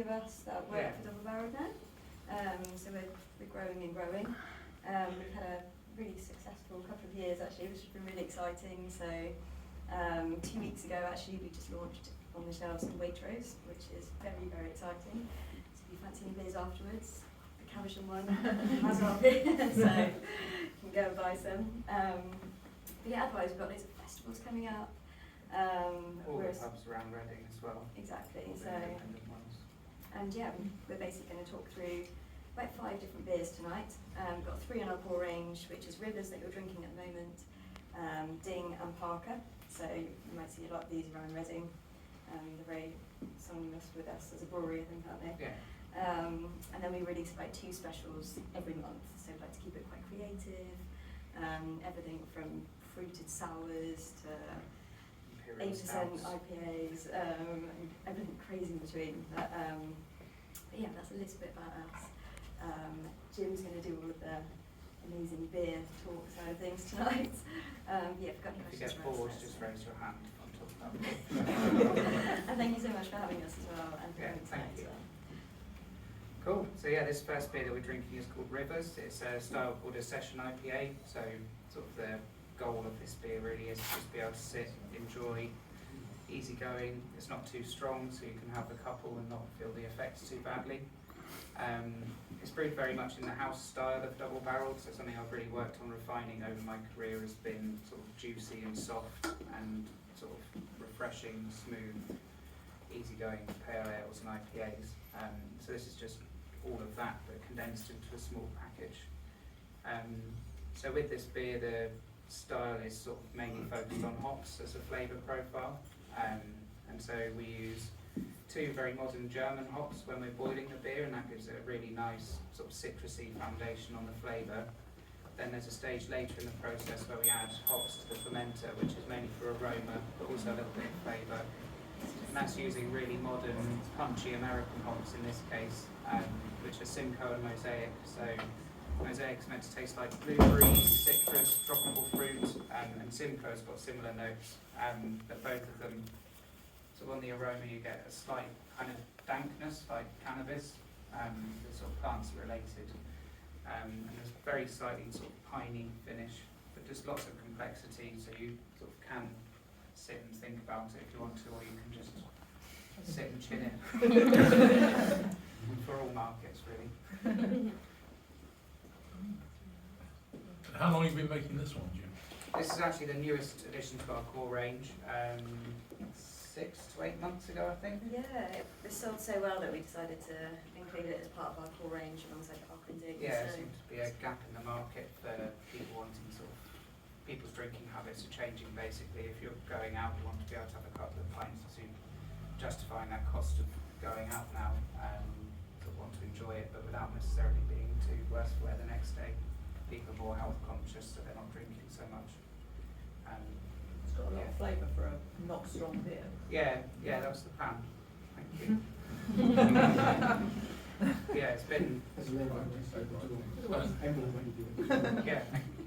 of us that work for Double Barrel now. So we're growing and growing. We've had a really successful couple of years actually, which has been really exciting. So 2 weeks ago actually we just launched on the shelves in Waitrose, which is very, very exciting. So if you fancy any beers afterwards, the Caversham one has our beer, so you can go and buy some. But yeah, otherwise we've got loads of festivals coming up. All the pubs around Reading as well. Exactly. All the So, independent ones. and yeah, we're basically going to talk through about 5 different beers tonight. We've got 3 in our core range, which is Rivers that you're drinking at the moment, Ding and Parker. So you might see a lot of these around Reading. They're very synonymous with us as a brewery, I think, aren't they? Yeah. And then we release about 2 specials every month, so we like to keep it quite creative. Everything from fruited sours to Imperial 8% stouts. IPAs, and everything crazy in between. But yeah, that's a little bit about us. Jim's going to do all of the amazing beer talk side of things tonight. Yeah, if you've got any If you questions get for us, bored, let's- just raise your hand on top of that. And thank you so much for having us as well, and for Yeah, coming thank tonight you. as well. Cool. So yeah, this first beer that we're drinking is called Rivers. It's a style called a session IPA. So sort of the goal of this beer really is to just be able to sit, enjoy, easy going. It's not too strong, so you can have a couple and not feel the effects too badly. It's brewed very much in the house style of double barreled, so something I've really worked on refining over my career has been sort of juicy and soft and sort of refreshing, smooth, easygoing pale ales and IPAs. So this is just all of that but condensed into a small package. So with this beer, the style is sort of mainly focused on hops as a flavour profile, and so we use 2 very modern German hops when we're boiling the beer, and that gives it a really nice sort of citrusy foundation on the flavour. Then there's a stage later in the process where we add hops to the fermenter, which is mainly for aroma but also a little bit of flavour. And that's using really modern, punchy American hops in this case, which are Simcoe and Mosaic. So Mosaic's meant to taste like blueberries, citrus, tropical fruit, and Simcoe's got similar notes, but both of them, so on the aroma you get a slight kind of dankness like cannabis, the sort of plants are related, and there's a very slightly sort of piney finish, but just lots of complexity, so you sort of can sit and think about it if you want to, or you can just sit and chin it. For all markets really. How long have you been making this one, Jim? This is actually the newest addition to our core range, 6 to 8 months ago I think. Yeah, it sold so well that we decided to include it as part of our core range alongside Parker and Ding. Yeah, there So seems to be a gap in the market for people wanting sort of, people's drinking habits are changing basically. If you're going out, you want to be able to have a couple of pints to justifying that cost of going out now, sort of want to enjoy it but without necessarily being too worse for wear the next day. People are more health conscious, so they're not drinking so much. It's got a lot of flavour for a not strong beer. Yeah, that was the plan. Thank you. Yeah, it's been. Yeah, thank you.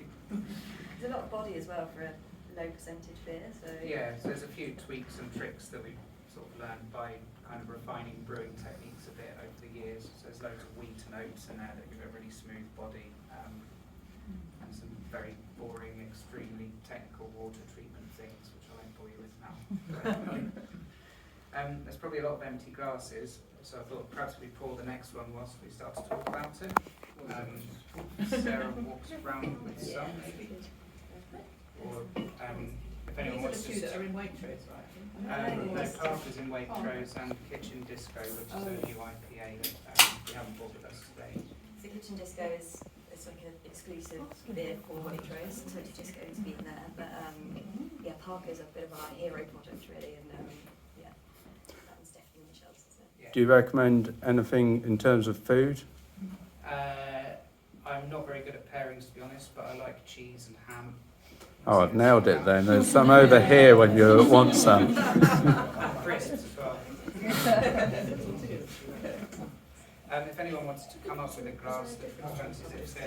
there's a lot of body as well for a low percentage beer. So Yeah, so there's a few tweaks and tricks that we've sort of learned by kind of refining brewing techniques a bit over the years. So there's loads of wheat notes in there that give it a really smooth body, and some very boring, extremely technical water treatment things, which I won't bore you with now. There's probably a lot of empty glasses, so I thought perhaps we pour the next one whilst we start to talk about it. Sarah walks around with some, maybe. Or if anyone These are wants the to. 2 that are in Waitrose, right? No, Parker's in Waitrose and Kitchen Disco, which is a new IPA that we haven't bought with us today. So Kitchen Disco is like an exclusive beer for Waitrose, so it's just going to be in there. But yeah, Parker's a bit of our hero product really, and yeah, that one's definitely on the shelves, isn't it? Yeah. Do you recommend anything in terms of food? I'm not very good at pairings, to be honest, but I like cheese and ham. Oh, I've nailed it then. There's some over here when you want some. Crisps as well. If anyone wants to come up with a glass that fancies it,